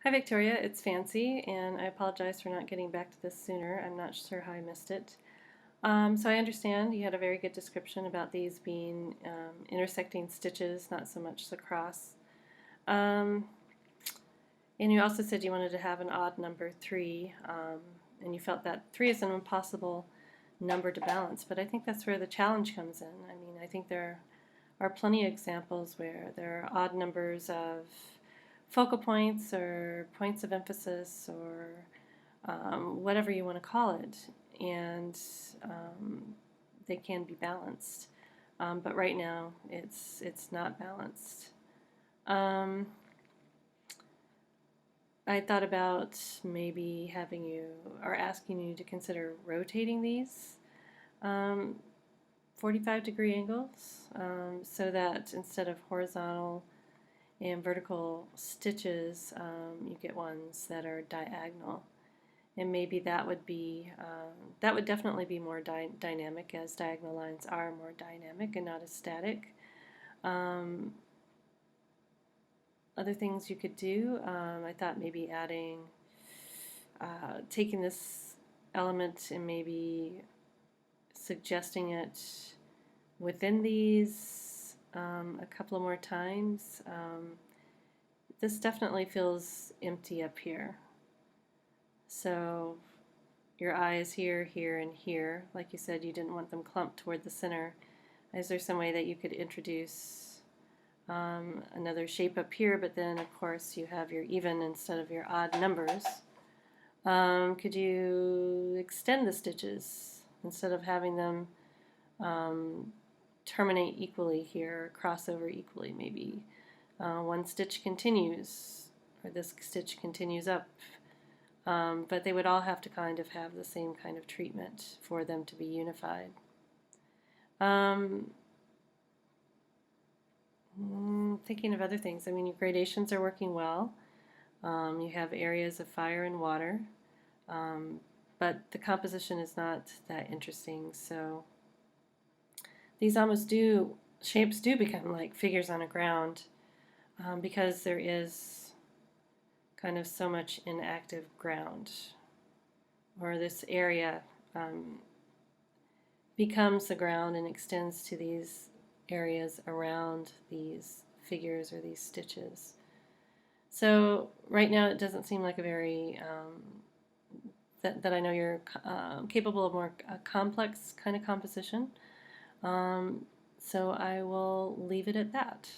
Hi Victoria, it's Fancy, and I apologize for not getting back to this sooner. I'm not sure how I missed it. So I understand you had a very good description about these being intersecting stitches, not so much the cross. Um, and you also said you wanted to have an odd number 3, and you felt that 3 is an impossible number to balance, but I think that's where the challenge comes in. I mean, I think there are plenty of examples where there are odd numbers of focal points or points of emphasis or whatever you want to call it, and they can be balanced. But right now, it's not balanced. Um, I thought about maybe having you or asking you to consider rotating these 45-degree angles so that instead of horizontal and vertical stitches, you get ones that are diagonal. And maybe that would definitely be more dynamic, as diagonal lines are more dynamic and not as static. Other things you could do, I thought maybe taking this element and maybe suggesting it within these a couple of more times. This definitely feels empty up here. So your eyes here, here, and here. Like you said, you didn't want them clumped toward the center. Is there some way that you could introduce another shape up here, but then of course you have your even instead of your odd numbers? Could you extend the stitches instead of having them terminate equally here, cross over equally? Maybe one stitch continues, or this stitch continues up. But they would all have to kind of have the same kind of treatment for them to be unified. Thinking of other things, I mean, your gradations are working well. You have areas of fire and water, but the composition is not that interesting. So these shapes do become like figures on a ground because there is kind of so much inactive ground, or this area becomes the ground and extends to these areas around these figures or these stitches. So right now it doesn't seem like a very that I know you're capable of more complex kind of composition. So I will leave it at that.